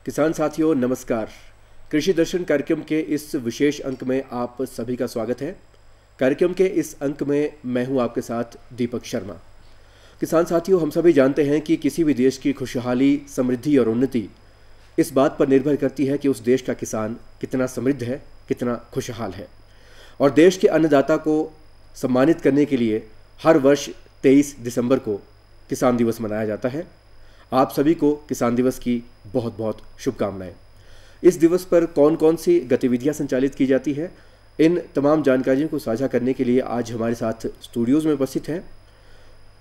किसान साथियों नमस्कार। कृषि दर्शन कार्यक्रम के इस विशेष अंक में आप सभी का स्वागत है। कार्यक्रम के इस अंक में मैं हूं आपके साथ दीपक शर्मा। किसान साथियों, हम सभी जानते हैं कि किसी भी देश की खुशहाली, समृद्धि और उन्नति इस बात पर निर्भर करती है कि उस देश का किसान कितना समृद्ध है, कितना खुशहाल है। और देश के अन्नदाता को सम्मानित करने के लिए हर वर्ष 23 दिसंबर को किसान दिवस मनाया जाता है। आप सभी को किसान दिवस की बहुत बहुत शुभकामनाएं। इस दिवस पर कौन कौन सी गतिविधियां संचालित की जाती है, इन तमाम जानकारियों को साझा करने के लिए आज हमारे साथ स्टूडियोज़ में उपस्थित हैं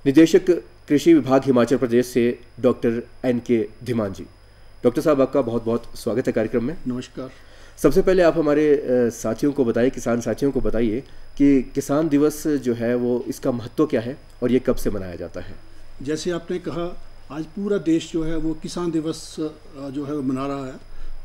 निदेशक कृषि विभाग हिमाचल प्रदेश से डॉक्टर NK धीमान जी। डॉक्टर साहब, आपका बहुत बहुत स्वागत है कार्यक्रम में। नमस्कार। सबसे पहले आप हमारे साथियों को बताइए, किसान साथियों को बताइए कि किसान दिवस जो है वो इसका महत्व क्या है और ये कब से मनाया जाता है। जैसे आपने कहा, आज पूरा देश जो है वो किसान दिवस जो है वो मना रहा है।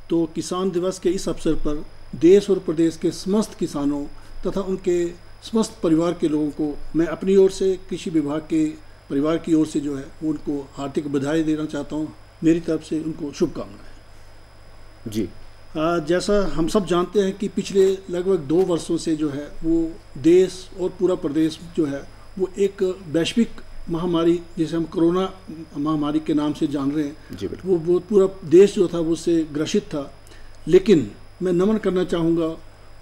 तो किसान दिवस के इस अवसर पर देश और प्रदेश के समस्त किसानों तथा उनके समस्त परिवार के लोगों को मैं अपनी ओर से, कृषि विभाग के परिवार की ओर से जो है वो उनको हार्दिक बधाई देना चाहता हूँ। मेरी तरफ से उनको शुभकामनाएं जी। जैसा हम सब जानते हैं कि पिछले लगभग 2 वर्षों से जो है वो देश और पूरा प्रदेश जो है वो एक वैश्विक महामारी, जिसे हम कोरोना महामारी के नाम से जान रहे हैं, वो पूरा देश जो था वो उससे ग्रसित था। लेकिन मैं नमन करना चाहूँगा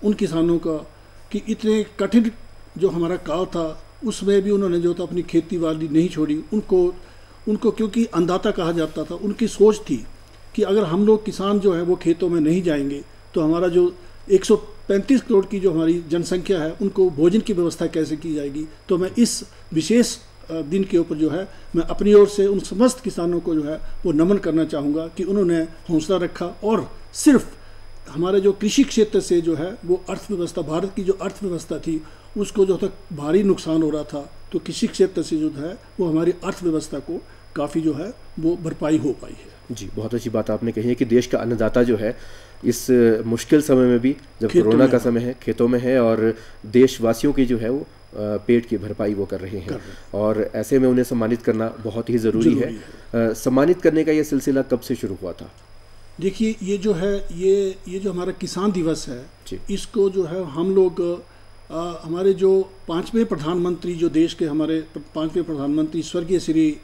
उन किसानों का कि इतने कठिन जो हमारा काल था उसमें भी उन्होंने जो था अपनी खेती बाड़ी नहीं छोड़ी। उनको क्योंकि अन्नदाता कहा जाता था, उनकी सोच थी कि अगर हम लोग किसान जो है वो खेतों में नहीं जाएंगे तो हमारा जो 135 करोड़ की जो हमारी जनसंख्या है उनको भोजन की व्यवस्था कैसे की जाएगी। तो मैं इस विशेष दिन के ऊपर जो है मैं अपनी ओर से उन समस्त किसानों को जो है वो नमन करना चाहूँगा कि उन्होंने हौसला रखा और सिर्फ हमारे जो कृषि क्षेत्र से जो है वो अर्थव्यवस्था, भारत की जो अर्थव्यवस्था थी उसको जो था भारी नुकसान हो रहा था, तो कृषि क्षेत्र से जो है वो हमारी अर्थव्यवस्था को काफ़ी जो है वो भरपाई हो पाई है। जी, बहुत अच्छी बात आपने कही है कि देश का अन्नदाता जो है इस मुश्किल समय में भी, जब कोरोना का समय है, खेतों में है और देशवासियों की जो है वो पेट की भरपाई वो कर रहे हैं और ऐसे में उन्हें सम्मानित करना बहुत ही ज़रूरी है। सम्मानित करने का ये सिलसिला कब से शुरू हुआ था? देखिए, ये जो है ये जो हमारा किसान दिवस है, इसको जो है हम लोग हमारे जो 5वें प्रधानमंत्री, जो देश के हमारे 5वें प्रधानमंत्री स्वर्गीय श्री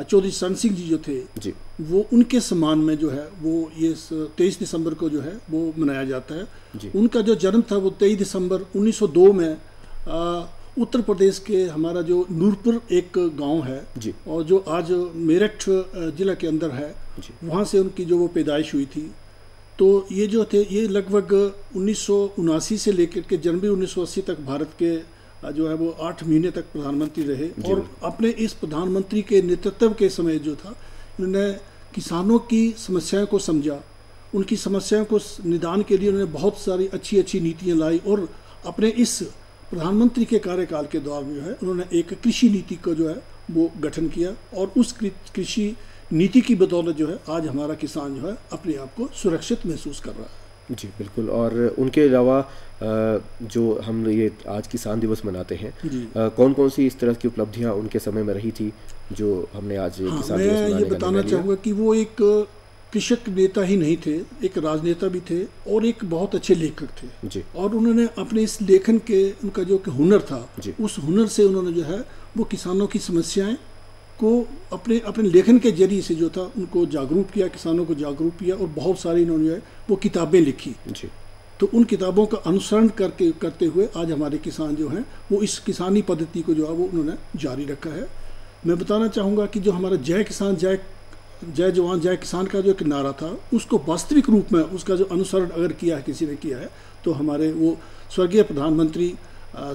चौधरी चरण सिंह जी जो थे वो उनके सम्मान में जो है वो ये 23 दिसंबर को जो है वो मनाया जाता है। उनका जो जन्म था वो 23 दिसंबर 1902 में उत्तर प्रदेश के हमारा जो नूरपुर एक गांव है और जो आज मेरठ जिला के अंदर है, वहाँ से उनकी जो वो पैदाइश हुई थी। तो ये जो थे ये लगभग 1979 से लेकर के जनवरी 1980 तक भारत के जो है वो 8 महीने तक प्रधानमंत्री रहे और अपने इस प्रधानमंत्री के नेतृत्व के समय जो था उन्होंने किसानों की समस्याओं को समझा, उनकी समस्याओं को निदान के लिए उन्होंने बहुत सारी अच्छी अच्छी नीतियाँ लाई और अपने इस प्रधानमंत्री के कार्यकाल के दौरान जो है उन्होंने एक कृषि नीति को जो है वो गठन किया और उस कृषि नीति की बदौलत जो है आज हमारा किसान जो है अपने आप को सुरक्षित महसूस कर रहा है। जी बिल्कुल। और उनके अलावा जो हम ये आज किसान दिवस मनाते हैं, कौन कौन सी इस तरह की उपलब्धियां उनके समय में रही थी जो हमने आज किसान दिवस मनाने का? मैं ये बताना चाहूँगा कि वो एक कृषक नेता ही नहीं थे, एक राजनेता भी थे और एक बहुत अच्छे लेखक थे जी। और उन्होंने अपने इस लेखन के, उनका जो हुनर था, उस हुनर से उन्होंने जो है वो किसानों की समस्याएं को अपने लेखन के जरिए से जो था उनको जागरूक किया, किसानों को जागरूक किया और बहुत सारी इन्होंने जो है वो किताबें लिखी जी। तो उन किताबों का अनुसरण करते हुए आज हमारे किसान जो हैं वो इस किसानी पद्धति को जो है वो उन्होंने जारी रखा है। मैं बताना चाहूँगा कि जो हमारा जय किसान जय जवान जय किसान का जो एक नारा था उसको वास्तविक रूप में उसका जो अनुसरण अगर किया है, किसी ने किया है, तो हमारे वो स्वर्गीय प्रधानमंत्री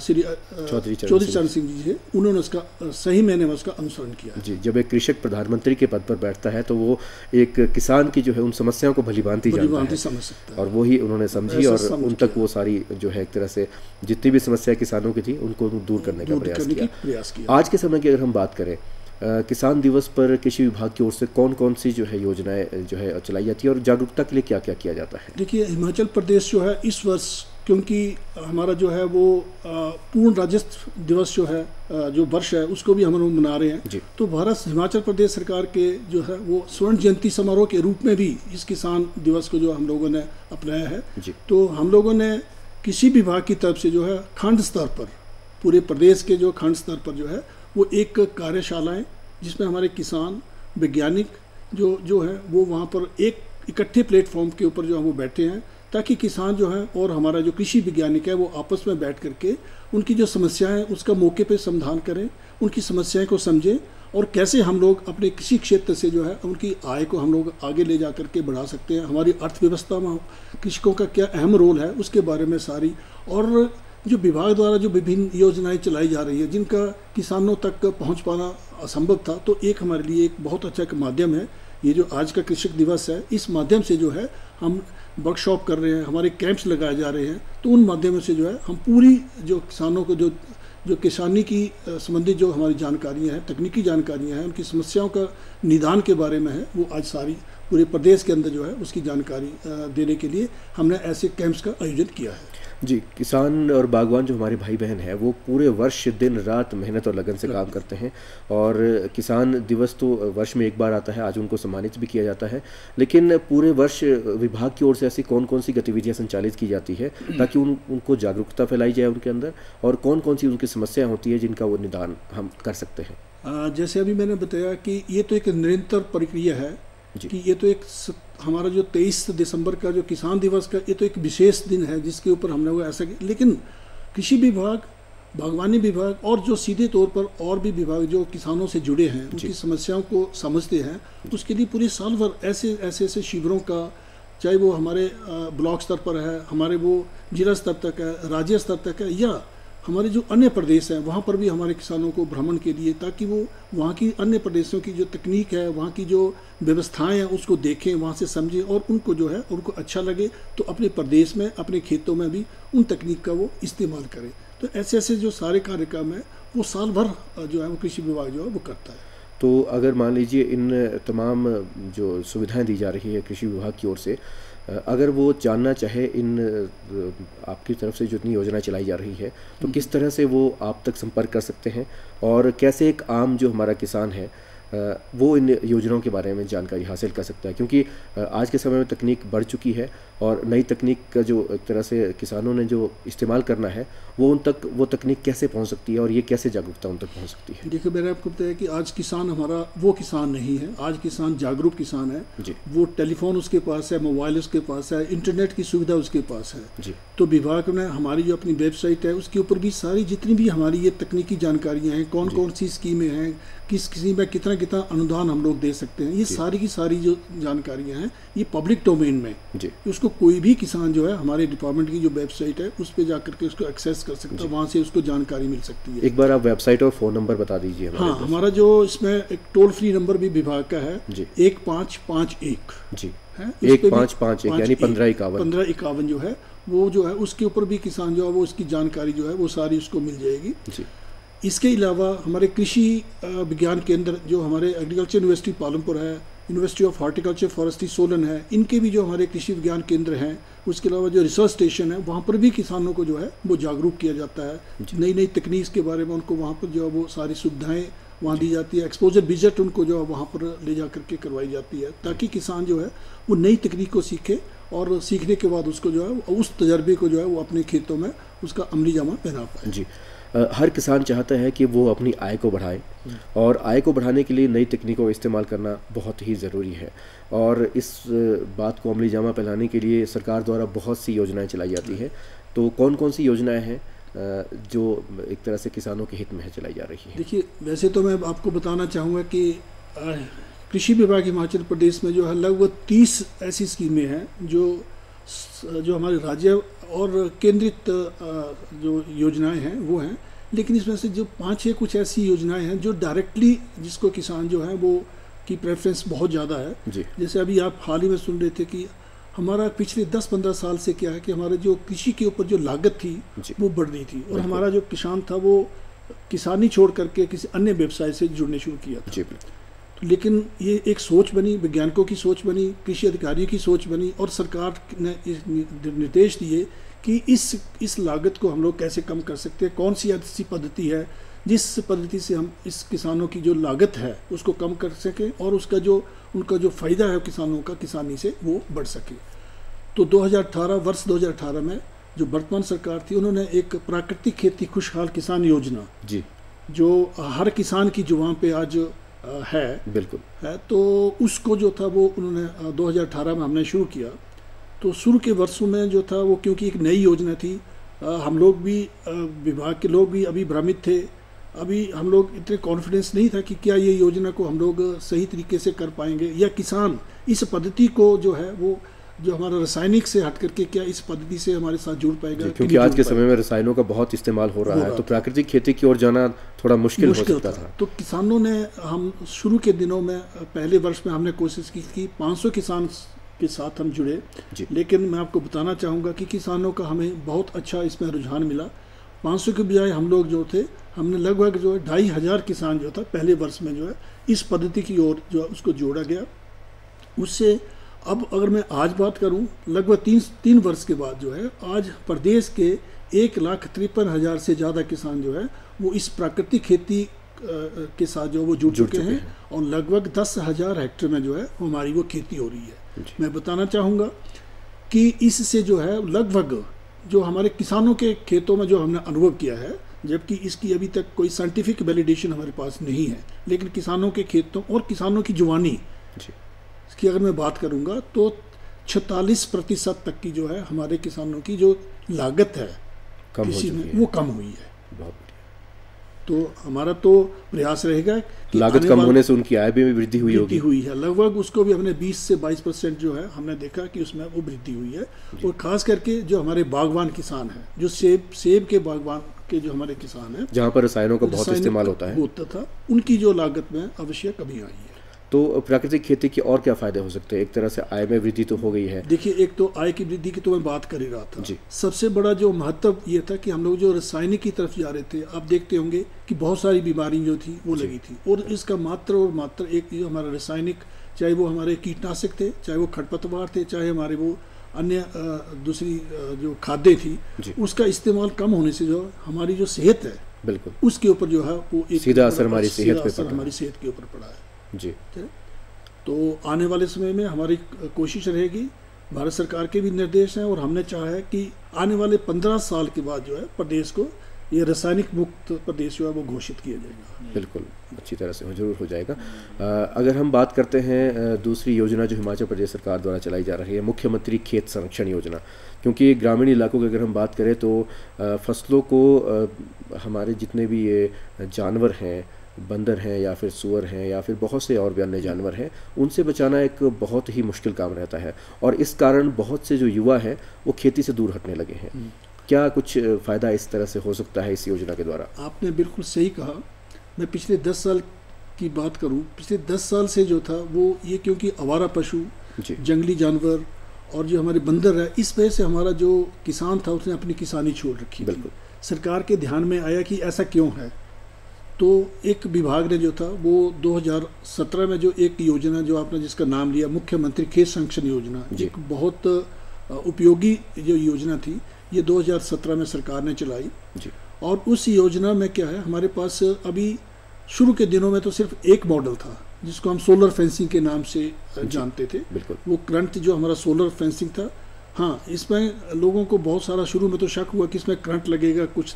श्री चौधरी चरण सिंह जी थे, उन्होंने उसका सही मायने में उसका अनुसरण किया जी। जब एक कृषक प्रधानमंत्री के पद पर बैठता है तो वो एक किसान की जो है उन समस्याओं को भलीभांति जानता है, समझ सकता है और वही उन्होंने समझी और उन तक वो सारी जो है एक तरह से जितनी भी समस्या किसानों की थी उनको दूर करने का प्रयास किया। आज के समय की अगर हम बात करें, किसान दिवस पर कृषि विभाग की ओर से कौन कौन सी जो है योजनाएं जो है चलाई जाती है और जागरूकता के लिए क्या क्या किया जाता है? देखिए, हिमाचल प्रदेश जो है इस वर्ष क्योंकि हमारा जो है वो पूर्ण राज्यत्व दिवस जो है जो वर्ष है उसको भी हम लोग मना रहे हैं। तो भारत हिमाचल प्रदेश सरकार के जो है वो स्वर्ण जयंती समारोह के रूप में भी इस किसान दिवस को जो हम लोगों ने अपनाया है। तो हम लोगों ने कृषि विभाग की तरफ से जो है खंड स्तर पर, पूरे प्रदेश के जो खंड स्तर पर जो है वो एक कार्यशालाएं, जिसमें हमारे किसान वैज्ञानिक जो है वो वहाँ पर एक इकट्ठे प्लेटफॉर्म के ऊपर जो है वो बैठे हैं, ताकि किसान जो है और हमारा जो कृषि वैज्ञानिक है वो आपस में बैठ करके उनकी जो समस्याएं हैं उसका मौके पे समाधान करें, उनकी समस्याएं को समझें और कैसे हम लोग अपने कृषि क्षेत्र से जो है उनकी आय को हम लोग आगे ले जा करके बढ़ा सकते हैं, हमारी अर्थव्यवस्था में कृषकों का क्या अहम रोल है उसके बारे में सारी, और जो विभाग द्वारा जो विभिन्न योजनाएं चलाई जा रही है जिनका किसानों तक पहुँच पाना असंभव था, तो एक हमारे लिए एक बहुत अच्छा एक माध्यम है ये जो आज का कृषक दिवस है। इस माध्यम से जो है हम वर्कशॉप कर रहे हैं, हमारे कैंप्स लगाए जा रहे हैं, तो उन माध्यमों से जो है हम पूरी जो किसानों को जो किसानी की संबंधित जो हमारी जानकारियां हैं, तकनीकी जानकारियां हैं, उनकी समस्याओं का निदान के बारे में है, वो आज सारी पूरे प्रदेश के अंदर जो है उसकी जानकारी देने के लिए हमने ऐसे कैंप्स का आयोजन किया है। जी, किसान और बागवान जो हमारे भाई बहन हैं वो पूरे वर्ष दिन रात मेहनत और लगन से काम करते हैं, और किसान दिवस तो वर्ष में एक बार आता है, आज उनको सम्मानित भी किया जाता है, लेकिन पूरे वर्ष विभाग की ओर से ऐसी कौन कौन सी गतिविधियां संचालित की जाती है ताकि उनको जागरूकता फैलाई जाए उनके अंदर, और कौन कौन सी उनकी समस्याएं होती है जिनका वो निदान हम कर सकते हैं? जैसे अभी मैंने बताया कि ये तो एक निरंतर प्रक्रिया है कि ये तो एक हमारा जो 23 दिसंबर का जो किसान दिवस का ये तो एक विशेष दिन है जिसके ऊपर हमने वो ऐसा, लेकिन कृषि विभाग, बागवानी विभाग और जो सीधे तौर पर और भी विभाग जो किसानों से जुड़े हैं, उनकी समस्याओं को समझते हैं, उसके लिए पूरे साल भर ऐसे शिविरों का, चाहे वो हमारे ब्लॉक स्तर पर है, हमारे वो जिला स्तर तक है, राज्य स्तर तक है, या हमारे जो अन्य प्रदेश हैं वहाँ पर भी हमारे किसानों को भ्रमण के लिए, ताकि वो वहाँ की अन्य प्रदेशों की जो तकनीक है, वहाँ की जो व्यवस्थाएं हैं उसको देखें, वहाँ से समझें और उनको जो है उनको अच्छा लगे तो अपने प्रदेश में, अपने खेतों में भी उन तकनीक का वो इस्तेमाल करें। तो ऐसे जो सारे कार्यक्रम है वो साल भर जो है वो कृषि विभाग जो है वो करता है। तो अगर मान लीजिए इन तमाम जो सुविधाएं दी जा रही है कृषि विभाग की ओर से, अगर वो जानना चाहे इन आपकी तरफ से जितनी योजना चलाई जा रही है, तो किस तरह से वो आप तक संपर्क कर सकते हैं, और कैसे एक आम जो हमारा किसान है वो इन योजनाओं के बारे में जानकारी हासिल कर सकता है? क्योंकि आज के समय में तकनीक बढ़ चुकी है और नई तकनीक का जो एक तरह से किसानों ने जो इस्तेमाल करना है वो उन तक वो तकनीक कैसे पहुंच सकती है और ये कैसे जागरूकता उन तक पहुंच सकती है? देखिए, मैंने आपको बताया कि आज किसान हमारा वो किसान नहीं है, आज किसान जागरूक किसान है जी। वो टेलीफोन उसके पास है, मोबाइल उसके पास है, इंटरनेट की सुविधा उसके पास है जी। तो विभाग ने हमारी जो अपनी वेबसाइट है उसके ऊपर भी सारी जितनी भी हमारी ये तकनीकी जानकारियाँ हैं, कौन कौन सी स्कीमें हैं, किसी में कितना कितना अनुदान हम लोग दे सकते हैं, ये सारी की सारी जो जानकारियाँ हैं ये पब्लिक डोमेन में जी। उसको कोई भी किसान जो है हमारे डिपार्टमेंट की जो वेबसाइट है उस पर जाकर के उसको एक्सेस कर सकता है, वहाँ से उसको जानकारी मिल सकती है। एक बार आप वेबसाइट और फ़ोन नंबर बता दीजिए। हाँ, हमारा जो इसमें एक टोल फ्री नंबर भी विभाग का है 1551 जी है, 1551 यानी 1551 जो है वो जो है उसके ऊपर भी किसान जो है वो उसकी जानकारी जो है वो सारी उसको मिल जाएगी जी। इसके अलावा हमारे कृषि विज्ञान केंद्र जो हमारे एग्रीकल्चर यूनिवर्सिटी पालमपुर है, university of horticulture forestry Solan है, इनके भी जो हमारे कृषि विज्ञान केंद्र हैं, उसके अलावा जो रिसर्च स्टेशन है वहाँ पर भी किसानों को जो है वो जागरूक किया जाता है, नई नई तकनीक के बारे में उनको वहाँ पर जो है वो सारी सुविधाएँ वहाँ दी जाती है, एक्सपोजर विजिट उनको जो है वहाँ पर ले जा करके करवाई जाती है, ताकि किसान जो है वो नई तकनीक को सीखे और सीखने के बाद उसको जो है उस तजर्बे को जो है वो अपने खेतों में उसका अमली जामा पहना पाए जी। हर किसान चाहता है कि वो अपनी आय को बढ़ाए, और आय को बढ़ाने के लिए नई तकनीकों का इस्तेमाल करना बहुत ही ज़रूरी है, और इस बात को अमली जामा पहनाने के लिए सरकार द्वारा बहुत सी योजनाएं चलाई जाती है। तो कौन कौन सी योजनाएं हैं जो एक तरह से किसानों के हित में चलाई जा रही है? देखिए, वैसे तो मैं आपको बताना चाहूँगा कि कृषि विभाग हिमाचल प्रदेश में जो है लगभग 30 ऐसी स्कीमें हैं जो हमारे राज्य और केंद्रित जो योजनाएं हैं वो हैं, लेकिन इसमें से जो 5-6 कुछ ऐसी योजनाएं हैं जो डायरेक्टली जिसको किसान जो है वो की प्रेफरेंस बहुत ज़्यादा है जी। जैसे अभी आप हाल ही में सुन रहे थे कि हमारा पिछले 10-15 साल से क्या है कि हमारे जो कृषि के ऊपर जो लागत थी वो बढ़ रही थी, और हमारा जो किसान था वो किसानी छोड़ करके किसी अन्य व्यवसाय से जुड़ने शुरू किया था। लेकिन ये एक सोच बनी, वैज्ञानिकों की सोच बनी, कृषि अधिकारियों की सोच बनी, और सरकार ने निर्देश दिए कि इस लागत को हम लोग कैसे कम कर सकते हैं, कौन सी ऐसी पद्धति है जिस पद्धति से हम इस किसानों की जो लागत है उसको कम कर सकें और उनका जो फ़ायदा है किसानों का किसानी से वो बढ़ सके। तो 2018 वर्ष 2018 में जो वर्तमान सरकार थी उन्होंने एक प्राकृतिक खेती खुशहाल किसान योजना जी, जो हर किसान की जुबान पे आज है, बिल्कुल है, तो उसको जो था वो उन्होंने 2018 में हमने शुरू किया। तो शुरू के वर्षों में जो था वो क्योंकि एक नई योजना थी, हम लोग भी विभाग के लोग भी अभी भ्रमित थे, अभी हम लोग इतने कॉन्फिडेंस नहीं था कि क्या ये योजना को हम लोग सही तरीके से कर पाएंगे या किसान इस पद्धति को जो है वो जो हमारा रासायनिक से हट करके क्या इस पद्धति से हमारे साथ जुड़ पाएगा, क्योंकि आज के समय में रसायनों का बहुत इस्तेमाल हो रहा है, तो प्राकृतिक खेती की ओर जाना थोड़ा मुश्किल हो सकता था। तो किसानों ने, हम शुरू के दिनों में पहले वर्ष में हमने कोशिश की कि 500 किसान के साथ हम जुड़े, लेकिन मैं आपको बताना चाहूँगा कि किसानों का हमें बहुत अच्छा इसमें रुझान मिला। 500 के बजाय हम लोग जो थे, हमने लगभग जो है 2500 किसान जो था पहले वर्ष में जो है इस पद्धति की ओर जो है उसको जोड़ा गया। उससे अब अगर मैं आज बात करूं, लगभग 3 वर्ष के बाद जो है आज प्रदेश के 1,53,000 से ज़्यादा किसान जो है वो इस प्राकृतिक खेती के साथ जो वो जुड़ चुके हैं और लगभग 10,000 हेक्टेयर में जो है हमारी वो खेती हो रही है। मैं बताना चाहूँगा कि इससे जो है लगभग जो हमारे किसानों के खेतों में जो हमने अनुभव किया है, जबकि इसकी अभी तक कोई साइंटिफिक वैलिडेशन हमारे पास नहीं है, लेकिन किसानों के खेतों और किसानों की जुबानी की अगर मैं बात करूंगा तो 46% तक की जो है हमारे किसानों की जो लागत है कृषि में वो कम हुई है। बहुत तो हमारा तो प्रयास रहेगा कि लागत कम होने से उनकी आय भी वृद्धि हुई है। लगभग उसको भी हमने 20 से 22% जो है हमने देखा कि उसमें वो वृद्धि हुई है। और खास करके जो हमारे बागवान किसान हैं, जो सेब के बागवान के जो हमारे किसान हैं, जहाँ पर रसायनों का बहुत इस्तेमाल होता था, उनकी जो लागत में अवश्य कमी आई है। तो प्राकृतिक खेती के और क्या फायदे हो सकते हैं? एक तरह से आय में वृद्धि तो हो गई है। देखिए, एक तो आय की वृद्धि की तो मैं बात कर ही रहा था। सबसे बड़ा जो महत्व ये था कि हम लोग जो रासायनिक की तरफ जा रहे थे, आप देखते होंगे कि बहुत सारी बीमारी जो थी वो लगी थी, और इसका मात्र एक जो हमारा रासायनिक, चाहे वो हमारे कीटनाशक थे, चाहे वो खरपतवार थे, चाहे हमारे वो अन्य दूसरी जो खाद्य थी, उसका इस्तेमाल कम होने से जो हमारी जो सेहत है बिल्कुल उसके ऊपर जो है वो एक सीधा असर हमारी सेहत के ऊपर पड़ा है जी। तो आने वाले समय में हमारी कोशिश रहेगी, भारत सरकार के भी निर्देश हैं और हमने चाहा है कि आने वाले 15 साल के बाद जो है प्रदेश को ये रासायनिक मुक्त प्रदेश जो है वो घोषित किया जाएगा। बिल्कुल अच्छी तरह से जरूर हो जाएगा। अगर हम बात करते हैं दूसरी योजना जो हिमाचल प्रदेश सरकार द्वारा चलाई जा रही है, मुख्यमंत्री खेत संरक्षण योजना, क्योंकि ग्रामीण इलाकों की अगर हम बात करें तो फसलों को हमारे जितने भी ये जानवर हैं, बंदर हैं या फिर सूअर हैं या फिर बहुत से और भी अन्य जानवर हैं, उनसे बचाना एक बहुत ही मुश्किल काम रहता है, और इस कारण बहुत से जो युवा हैं वो खेती से दूर हटने लगे हैं। क्या कुछ फ़ायदा इस तरह से हो सकता है इस योजना के द्वारा? आपने बिल्कुल सही कहा। मैं पिछले 10 साल की बात करूं, पिछले 10 साल से जो था वो ये, क्योंकि आवारा पशु, जंगली जानवर और जो हमारे बंदर है, इस वजह से हमारा जो किसान था उसने अपनी किसानी छोड़ रखी। बिल्कुल सरकार के ध्यान में आया कि ऐसा क्यों है, तो एक विभाग ने जो था वो 2017 में जो एक योजना जो आपने जिसका नाम लिया मुख्यमंत्री खेत संरक्षण योजना, एक बहुत उपयोगी जो योजना थी, ये 2017 में सरकार ने चलाई जी। और उस योजना में क्या है, हमारे पास अभी शुरू के दिनों में तो सिर्फ एक मॉडल था जिसको हम सोलर फेंसिंग के नाम से जानते थे। वो करंट जो हमारा सोलर फेंसिंग था। हाँ, इसमें लोगों को बहुत सारा शुरू में तो शक हुआ कि इसमें करंट लगेगा, कुछ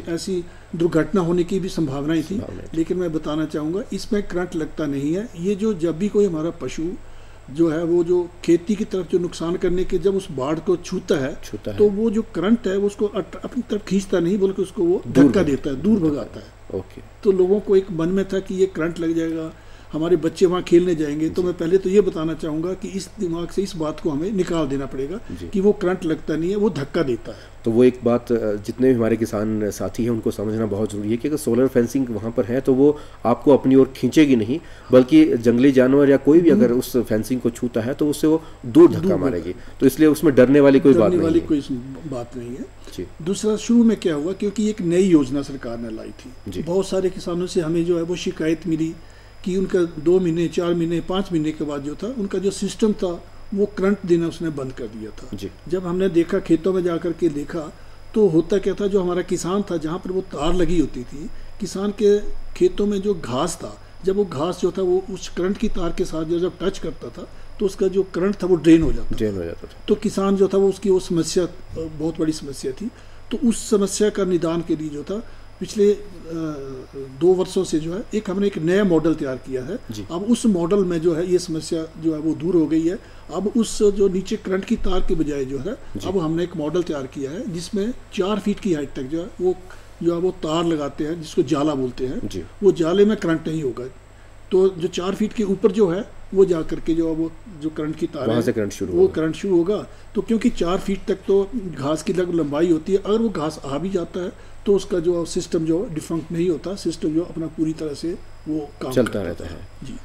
ऐसी दुर्घटना होने की भी संभावनाएं थी, लेकिन मैं बताना चाहूँगा इसमें करंट लगता नहीं है। ये जो जब भी कोई हमारा पशु जो है वो जो खेती की तरफ जो नुकसान करने के जब उस बाढ़ को छूता है तो वो जो करंट है वो उसको अपनी तरफ खींचता नहीं, बल्कि उसको वो धक्का देता है, दूर भगाता है। ओके। तो लोगों को एक मन में था कि ये करंट लग जाएगा, हमारे बच्चे वहाँ खेलने जाएंगे। तो मैं पहले तो ये बताना चाहूँगा कि इस दिमाग से इस बात को हमें निकाल देना पड़ेगा कि वो करंट लगता नहीं है, वो धक्का देता है। तो वो एक बात जितने भी हमारे किसान साथी हैं उनको समझना बहुत ज़रूरी है कि अगर सोलर फेंसिंग वहाँ पर है तो वो आपको अपनी ओर खींचेगी नहीं, बल्कि जंगली जानवर या कोई भी अगर उस फेंसिंग को छूता है तो उससे वो दूर धक्का मारेगी। तो इसलिए उसमें डरने वाली कोई बात नहीं है। दूसरा, शुरू में क्या हुआ, क्योंकि एक नई योजना सरकार ने लाई थी, बहुत सारे किसानों से हमें जो है वो शिकायत मिली कि उनका 2 महीने, 4 महीने, 5 महीने के बाद जो था उनका जो सिस्टम था वो करंट देना उसने बंद कर दिया था जी। जब हमने देखा, खेतों में जा कर के देखा, तो होता क्या था, जो हमारा किसान था, जहाँ पर वो तार लगी होती थी, किसान के खेतों में जो घास था, जब वो घास जो था वो उस करंट की तार के साथ जब टच करता था तो उसका जो करंट था वो ड्रेन हो जाता था। तो किसान जो था वो उसकी वो समस्या बहुत बड़ी समस्या थी। तो उस समस्या का निदान के लिए जो था पिछले 2 वर्षों से जो है एक हमने एक नया मॉडल तैयार किया है। अब उस मॉडल में जो है ये समस्या जो है वो दूर हो गई है। अब उस जो नीचे करंट की तार के बजाय जो है अब हमने एक मॉडल तैयार किया है जिसमें 4 फीट की हाइट तक जो है वो तार लगाते हैं, जिसको जाला बोलते हैं। वो जाले में करंट नहीं होगा, तो जो 4 फीट के ऊपर जो है वो जा करके वो जो करंट की तार है वो करंट शुरू होगा। तो क्योंकि 4 फीट तक तो घास की लंबाई होती है, अगर वो घास आ भी जाता है तो उसका जो सिस्टम जो डिफंक्ट नहीं होता, सिस्टम जो अपना पूरी तरह से वो काम चलता रहता है जी।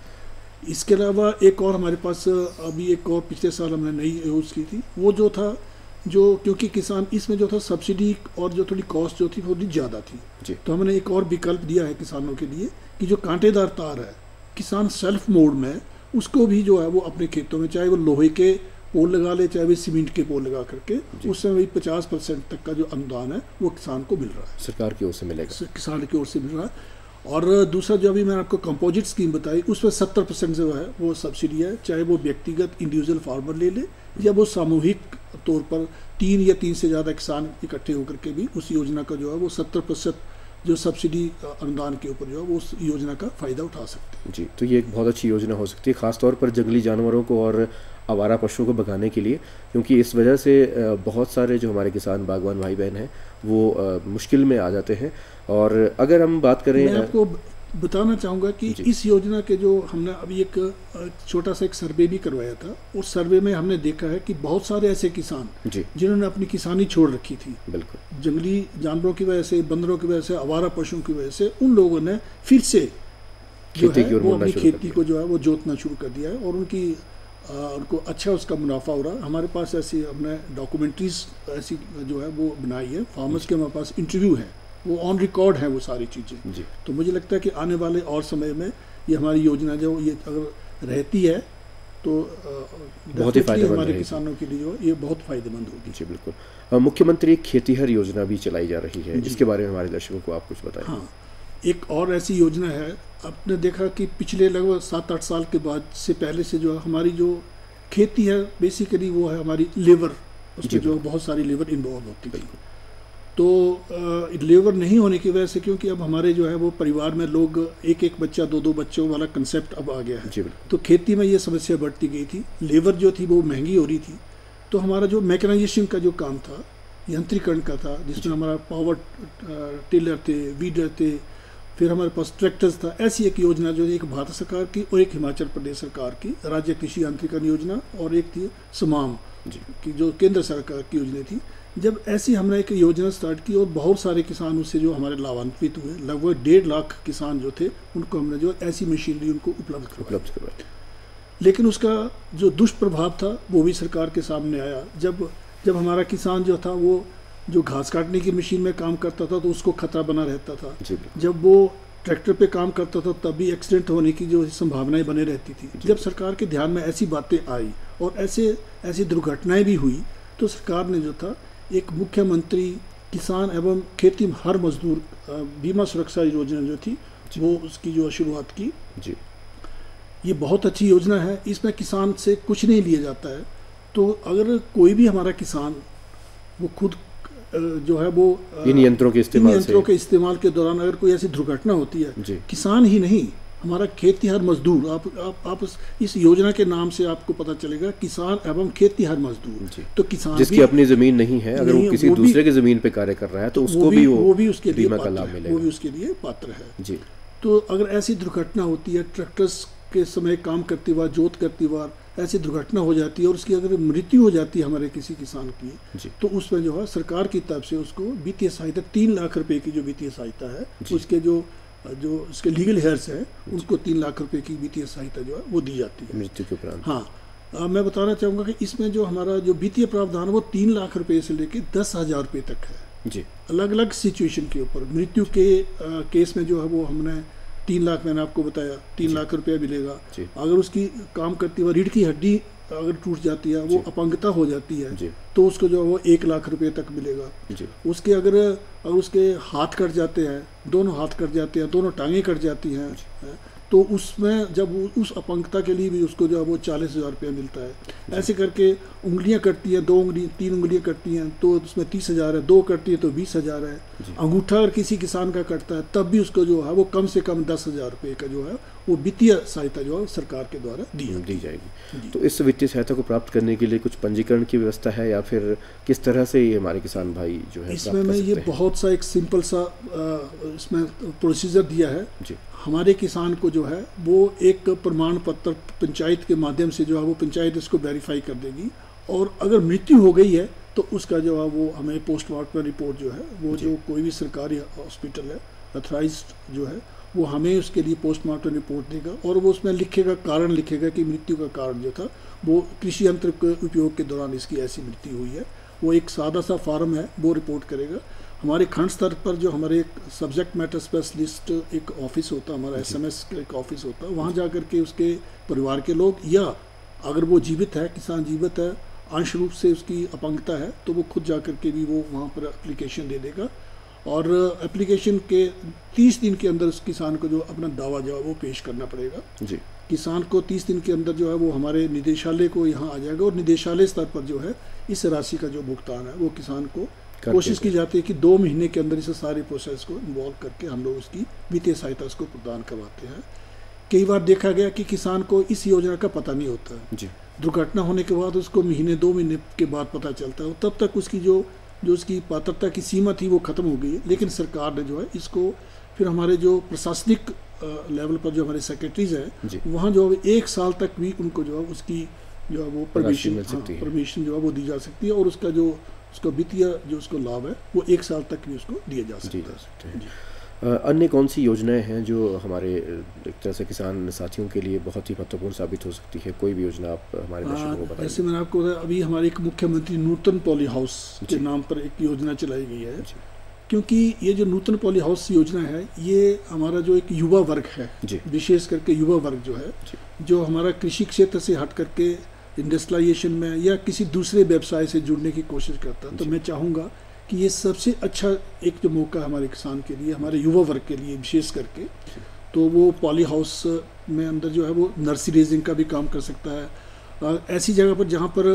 इसके अलावा एक और हमारे पास अभी एक और पिछले साल हमने नई यूज़ की थी, वो जो था जो क्योंकि किसान इसमें जो था सब्सिडी और जो थोड़ी कॉस्ट जो थी थोड़ी ज़्यादा थी जी। तो हमने एक और विकल्प दिया है किसानों के लिए कि जो कांटेदार तार है, किसान सेल्फ मोड में उसको भी जो है वो अपने खेतों में, चाहे वो लोहे के पोल लगा ले चाहे वो सीमेंट के पोल लगा करके, उसमें वही 50% तक का जो अनुदान है वो किसान को मिल रहा है, सरकार की ओर से मिलेगा, किसान की ओर से मिल रहा है। और दूसरा जो अभी मैंने आपको कंपोजिट स्कीम बताई उसमें 70% जो है वो सब्सिडी है, चाहे वो व्यक्तिगत इंडिविजुअल फार्मर ले ले या वो सामूहिक तौर पर 3 या 3 से ज़्यादा किसान इकट्ठे होकर के भी उस योजना का जो है वो 70% जो सब्सिडी अनुदान के ऊपर जो है वो उस योजना का फ़ायदा उठा सकते हैं जी। तो ये एक बहुत अच्छी योजना हो सकती है, ख़ासतौर पर जंगली जानवरों को और आवारा पशुओं को भगाने के लिए, क्योंकि इस वजह से बहुत सारे जो हमारे किसान बागवान भाई बहन हैं वो मुश्किल में आ जाते हैं। और अगर हम बात करें, मैं आपको बताना चाहूँगा कि इस योजना के जो हमने अभी एक छोटा सा एक सर्वे भी करवाया था, उस सर्वे में हमने देखा है कि बहुत सारे ऐसे किसान जिन्होंने अपनी किसानी छोड़ रखी थी, बिल्कुल जंगली जानवरों की वजह से, बंदरों की वजह से, आवारा पशुओं की वजह से, उन लोगों ने फिर से जो है वो अपनी खेती को जो है वो जोतना शुरू कर दिया है और उनको अच्छा उसका मुनाफा हो रहा है। हमारे पास ऐसी हमने डॉक्यूमेंट्रीज ऐसी जो है वो बनाई है, फार्मर्स के हमारे पास इंटरव्यू है, वो ऑन रिकॉर्ड है वो सारी चीज़ें। तो मुझे लगता है कि आने वाले और समय में ये हमारी योजना जो ये अगर रहती है तो बहुत ही फायदेमंद हमारे किसानों के लिए जो ये बहुत फायदेमंद होगी। जी बिल्कुल। मुख्यमंत्री खेतीहर योजना भी चलाई जा रही है, इसके बारे में हमारे दर्शकों को आप कुछ बताएं। हाँ, एक और ऐसी योजना है, आपने देखा कि पिछले लगभग 7-8 साल के बाद से पहले से जो हमारी जो खेती है बेसिकली वो है हमारी लेबर, उसमें जो बहुत सारी लेबर इन्वॉल्व होती थी। तो लेबर नहीं होने की वजह से, क्योंकि अब हमारे जो है वो परिवार में लोग एक बच्चा 2 बच्चों वाला कंसेप्ट अब आ गया है, तो खेती में ये समस्या बढ़ती गई थी, लेबर जो थी वो महंगी हो रही थी। तो हमारा जो मैकेनाइजेशन का जो काम था, यंत्रीकरण का था, जिसमें हमारा पावर टिलर थे, वीडर थे, फिर हमारे पास ट्रैक्टर्स था। ऐसी एक योजना जो एक भारत सरकार की और एक हिमाचल प्रदेश सरकार की राज्य कृषि यांत्रिकरण योजना और एक थी समाम की जो केंद्र सरकार की योजना थी। जब ऐसी हमने एक योजना स्टार्ट की और बहुत सारे किसान उससे जो हमारे लाभान्वित हुए, लगभग 1.5 लाख किसान जो थे उनको हमने जो ऐसी मशीनरी उनको उपलब्ध करवाई। लेकिन उसका जो दुष्प्रभाव था वो भी सरकार के सामने आया। जब हमारा किसान जो था वो जो घास काटने की मशीन में काम करता था तो उसको खतरा बना रहता था, जब वो ट्रैक्टर पे काम करता था तब भी एक्सीडेंट होने की जो संभावनाएं बने रहती थी। जब सरकार के ध्यान में ऐसी बातें आई और ऐसी दुर्घटनाएं भी हुई तो सरकार ने जो था एक मुख्यमंत्री किसान एवं खेती हर मजदूर बीमा सुरक्षा योजना जो थी वो उसकी जो शुरुआत की। ये बहुत अच्छी योजना है, इसमें किसान से कुछ नहीं लिया जाता है। तो अगर कोई भी हमारा किसान वो खुद जो है वो इन यंत्रों के इस्तेमाल के दौरान अगर कोई ऐसी दुर्घटना होती है, किसान ही नहीं हमारा खेतीहर मजदूर, आप इस योजना के नाम से आपको पता चलेगा किसान एवं खेतीहर मजदूर। तो किसान जिसकी अपनी जमीन नहीं है, अगर वो किसी दूसरे की जमीन पे कार्य कर रहा है तो उसको भी उसके बीमा का लाभ मिलेगा, वो भी उसके लिए पात्र है जी। तो अगर ऐसी दुर्घटना होती है, ट्रैक्टर्स के समय काम करते वक्त, जोत करते वक्त ऐसी दुर्घटना हो जाती है और उसकी अगर मृत्यु हो जाती है हमारे किसी किसान की, तो उसमें जो है सरकार की तरफ से उसको वित्तीय सहायता 3 लाख रुपए की जो वित्तीय सहायता है, उसके जो उसके लीगल हेयर्स हैं उनको 3 लाख रुपए की वित्तीय सहायता जो है वो दी जाती है मृत्यु के उपरांत। हाँ, मैं बताना चाहूँगा कि इसमें जो हमारा जो वित्तीय प्रावधान है वो 3 लाख रुपए से लेके 10,000 रुपए तक है जी। अलग अलग सिचुएशन के ऊपर मृत्यु के केस में जो है वो हमने 3 लाख, मैंने आपको बताया 3 लाख रुपया मिलेगा। अगर उसकी काम करती हुई रीढ़ की हड्डी अगर टूट जाती है, वो अपंगता हो जाती है, जी। तो उसको जो है वो 1 लाख रुपए तक मिलेगा। जी। उसके अगर उसके हाथ कट जाते हैं, दोनों हाथ कट जाते हैं, दोनों टांगें कट जाती हैं, तो उसमें जब उस अपंगता के लिए भी उसको जो है वो 40,000 रुपया मिलता है। ऐसे करके उंगलियां कटती हैं, 2 उंगली 3 उंगलियां कटती हैं तो उसमें 30,000 है, 2 कटती है तो 20,000 है। अंगूठा अगर किसी किसान का कटता है तब भी उसको जो है वो कम से कम 10,000 रुपये का जो है वो वित्तीय सहायता जो है सरकार के द्वारा दी जाएगी। तो इस वित्तीय सहायता को प्राप्त करने के लिए कुछ पंजीकरण की व्यवस्था है या फिर किस तरह से ये हमारे किसान भाई जो है इसमें मैं ये बहुत सा एक सिंपल सा इसमें प्रोसीजर दिया है जी। हमारे किसान को जो है वो एक प्रमाण पत्र पंचायत के माध्यम से जो है वो पंचायत इसको वेरीफाई कर देगी, और अगर मृत्यु हो गई है तो उसका जो है वो हमें पोस्टमार्टम रिपोर्ट जो है वो जो कोई भी सरकारी हॉस्पिटल है अथराइज्ड जो है वो हमें उसके लिए पोस्टमार्टम रिपोर्ट देगा, और वो उसमें लिखेगा, कारण लिखेगा कि मृत्यु का कारण जो था वो कृषि यंत्र के उपयोग के दौरान इसकी ऐसी मृत्यु हुई है। वो एक सादा सा फॉर्म है, वो रिपोर्ट करेगा। हमारे खंड स्तर पर जो हमारे एक सब्जेक्ट मैटर स्पेशलिस्ट एक ऑफिस होता है, हमारा SMS का एक ऑफिस होता है, वहाँ जा कर के उसके परिवार के लोग, या अगर वो जीवित है, किसान जीवित है, अंश रूप से उसकी अपंगता है, तो वो खुद जा कर के भी वो वहाँ पर एप्लीकेशन दे देगा, और एप्लीकेशन के 30 दिन के अंदर उस किसान को जो अपना दावा जो है वो पेश करना पड़ेगा जी। किसान को 30 दिन के अंदर जो है वो हमारे निदेशालय को यहाँ आ जाएगा, और निदेशालय स्तर पर जो है इस राशि का जो भुगतान है वो किसान को कोशिश की जाती है कि 2 महीने के अंदर इस सारे प्रोसेस को इन्वॉल्व करके हम लोग उसकी वित्तीय सहायता उसको प्रदान करवाते हैं। कई बार देखा गया कि किसान को इस योजना का पता नहीं होता है जी। दुर्घटना होने के बाद उसको महीने 2 महीने के बाद पता चलता है, तब तक उसकी जो उसकी पात्रता की सीमा थी वो खत्म हो गई है। लेकिन सरकार ने जो है इसको फिर हमारे जो प्रशासनिक लेवल पर जो हमारे सेक्रेटरीज हैं वहाँ जो है 1 साल तक भी उनको जो है उसकी जो है वो परमिशन जो है वो दी जा सकती है, और उसका जो उसका वित्तीय जो उसको लाभ है वो 1 साल तक भी उसको दिया जा सकता है। अन्य कौन सी योजनाएं हैं जो हमारे एक तरह से किसान साथियों के लिए बहुत ही महत्वपूर्ण साबित हो सकती है? कोई भी योजना आप हमारे दर्शकों को बताइए। जैसे मैंने आपको बताया, अभी हमारे एक मुख्यमंत्री नूतन पॉली हाउस के नाम पर एक योजना चलाई गई है, क्योंकि ये जो नूतन पॉली हाउस योजना है ये हमारा जो एक युवा वर्ग है, विशेष करके युवा वर्ग जो है, जो हमारा कृषि क्षेत्र से हट करके इंडस्ट्रियलाइजेशन में या किसी दूसरे व्यवसाय से जुड़ने की कोशिश करता है, तो मैं चाहूँगा कि ये सबसे अच्छा एक जो मौका है हमारे किसान के लिए, हमारे युवा वर्ग के लिए विशेष करके, तो वो पॉली हाउस में अंदर जो है वो नर्सरी रेजिंग का भी काम कर सकता है। ऐसी जगह पर जहाँ पर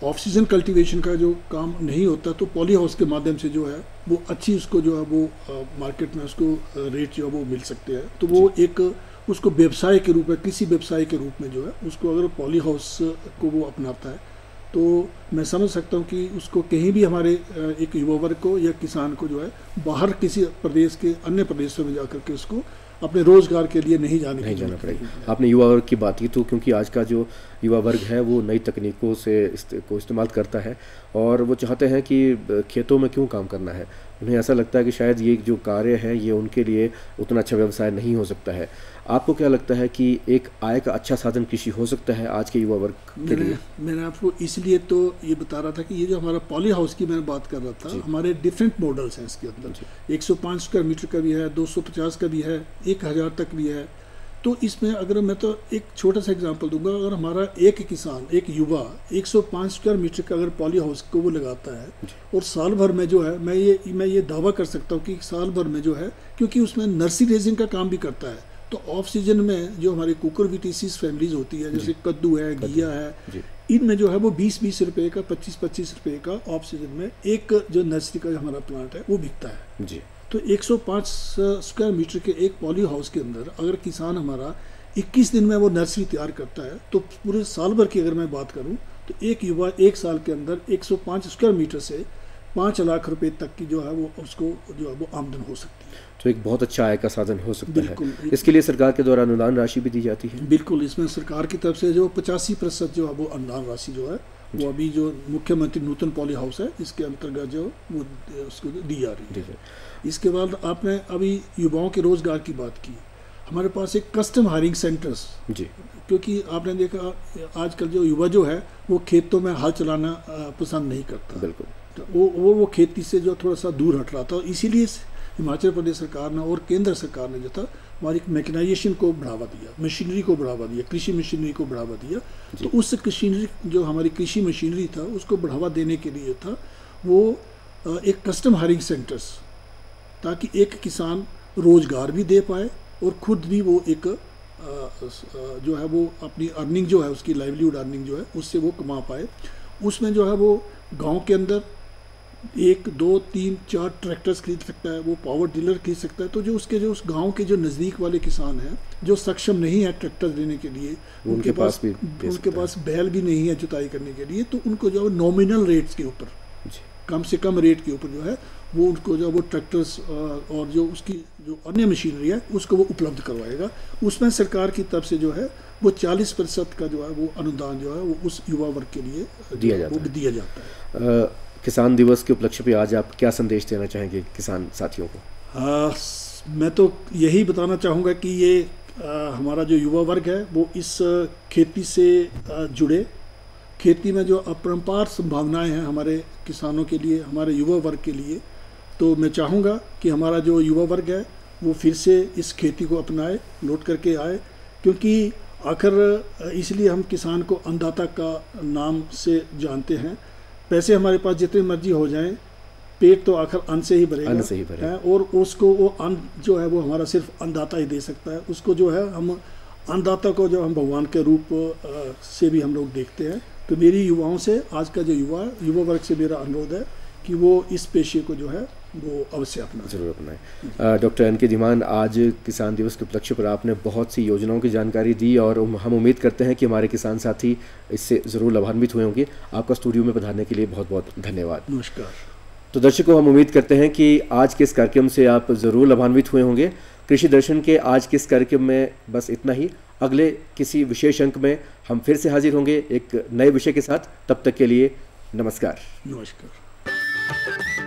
ऑफ सीजन कल्टीवेशन का जो काम नहीं होता, तो पॉली हाउस के माध्यम से जो है वो अच्छी उसको जो है वो मार्केट में उसको रेट जो है वो मिल सकते हैं। तो वो एक उसको व्यवसाय के रूप में, किसी व्यवसाय के रूप में जो है उसको अगर पॉली हाउस को वो अपनाता है तो मैं समझ सकता हूँ कि उसको कहीं भी हमारे एक युवा वर्ग को या किसान को जो है बाहर किसी प्रदेश के अन्य प्रदेशों में जाकर के उसको अपने रोजगार के लिए नहीं जाना पड़ेगा। आपने युवा वर्ग की बात की, तो क्योंकि आज का जो युवा वर्ग है वो नई तकनीकों को इस्तेमाल करता है और वो चाहते हैं कि खेतों में क्यों काम करना है, उन्हें ऐसा लगता है कि शायद ये जो कार्य है ये उनके लिए उतना अच्छा व्यवसाय नहीं हो सकता है। आपको क्या लगता है कि एक आय का अच्छा साधन कृषि हो सकता है आज के युवा वर्ग के लिए? मैंने आपको इसलिए तो ये बता रहा था कि ये जो हमारा पॉली हाउस की मैं बात कर रहा था, हमारे डिफरेंट मॉडल्स हैं इसके अंदर। 105 स्क्वायर मीटर का भी है, 250 का भी है, 1000 तक भी है। तो इसमें अगर मैं तो एक छोटा सा एग्जांपल दूंगा, अगर हमारा एक किसान, एक युवा 105 स्क्वायर मीटर का अगर पॉली हाउस को वो लगाता है और साल भर में जो है मैं ये दावा कर सकता हूँ कि साल भर में जो है, क्योंकि उसमें नर्सरी रेजिंग का काम भी करता है, तो ऑफ सीजन में जो हमारे कुकुरबिटेसीज फैमिलीज होती है, जैसे कद्दू है, घिया है, इनमें जो है वो 20-20 रुपये का, 25-25 रुपये का ऑफ सीजन में एक जो नर्सरी का हमारा प्लांट है वो बिकता है जी। तो 105 स्क्वायर मीटर के एक पॉली हाउस के अंदर अगर किसान हमारा 21 दिन में वो नर्सरी तैयार करता है, तो पूरे साल भर की अगर मैं बात करूं तो एक युवा 1 साल के अंदर 105 स्क्वायर मीटर से 5 लाख रुपए तक की जो है वो उसको जो है वो आमदन हो सकती है। तो एक बहुत अच्छा आय का साधन हो सकता है। इसके लिए सरकार के द्वारा अनुदान राशि भी दी जाती है? बिल्कुल, इसमें सरकार की तरफ से जो 85% जो है वो अनुदान राशि जो है वो अभी जो मुख्यमंत्री नूतन पॉली हाउस है इसके अंतर्गत जो वो उसको दी जा रही है। इसके बाद आपने अभी युवाओं के रोजगार की बात की, हमारे पास एक कस्टम हायरिंग सेंटर्स जी, क्योंकि आपने देखा आजकल जो युवा जो है वो खेतों में हल चलाना पसंद नहीं करता, बिल्कुल, तो वो खेती से जो थोड़ा सा दूर हट रहा था, इसीलिए हिमाचल प्रदेश सरकार ने और केंद्र सरकार ने जो था हमारी मैकेनाइजेशन को बढ़ावा दिया, मशीनरी को बढ़ावा दिया, कृषि मशीनरी को बढ़ावा दिया। तो उस मशीनरी, जो हमारी कृषि मशीनरी था, उसको बढ़ावा देने के लिए था वो एक कस्टम हायरिंग सेंटर्स, ताकि एक किसान रोज़गार भी दे पाए और ख़ुद भी वो एक जो है वो अपनी अर्निंग जो है, उसकी लाइवलीहुड अर्निंग जो है, उससे वो कमा पाए। उसमें जो है वो गांव के अंदर 1, 2, 3, 4 ट्रैक्टर्स खरीद सकता है, वो पावर टिलर खरीद सकता है। तो जो उसके जो उस गांव के जो नज़दीक वाले किसान हैं, जो सक्षम नहीं है ट्रैक्टर देने के लिए, उनके पास बैल भी नहीं है जुताई करने के लिए, तो उनको जो है नॉमिनल रेट्स के ऊपर, कम से कम रेट के ऊपर जो है वो उनको जो वो ट्रैक्टर्स और जो उसकी जो अन्य मशीनरी है उसको वो उपलब्ध करवाएगा। उसमें सरकार की तरफ से जो है वो 40% का जो है वो अनुदान जो है वो उस युवा वर्ग के लिए दिया जाता है। किसान दिवस के उपलक्ष्य पे आज आप क्या संदेश देना चाहेंगे किसान साथियों को? मैं तो यही बताना चाहूँगा कि ये हमारा जो युवा वर्ग है वो इस खेती से जुड़े, खेती में जो अपरंपार संभावनाएं हैं हमारे किसानों के लिए, हमारे युवा वर्ग के लिए, तो मैं चाहूँगा कि हमारा जो युवा वर्ग है वो फिर से इस खेती को अपनाए, लौट करके आए। क्योंकि आखिर इसलिए हम किसान को अन्नदाता का नाम से जानते हैं। पैसे हमारे पास जितने मर्जी हो जाएं, पेट तो आखिर अन्न से ही भरेगा, और उसको वो अन्न जो है वो हमारा सिर्फ अन्नदाता ही दे सकता है। उसको जो है हम अन्नदाता को जो हम भगवान के रूप से भी हम लोग देखते हैं। तो मेरी युवाओं से, आज का जो युवा वर्ग से मेरा अनुरोध है कि वो इस पेशे को जो है वो अवश्य अपनाएं, जरूर अपनाएं। डॉक्टर एन के धीमान, आज किसान दिवस के उपलक्ष्य पर आपने बहुत सी योजनाओं की जानकारी दी और हम उम्मीद करते हैं कि हमारे किसान साथी इससे ज़रूर लाभान्वित हुए होंगे। आपका स्टूडियो में पधारने के लिए बहुत बहुत धन्यवाद। नमस्कार। तो दर्शकों, हम उम्मीद करते हैं कि आज के इस कार्यक्रम से आप ज़रूर लाभान्वित हुए होंगे। कृषि दर्शन के आज के इस कार्यक्रम में बस इतना ही। अगले किसी विशेष अंक में हम फिर से हाजिर होंगे एक नए विषय के साथ। तब तक के लिए नमस्कार। नमस्कार।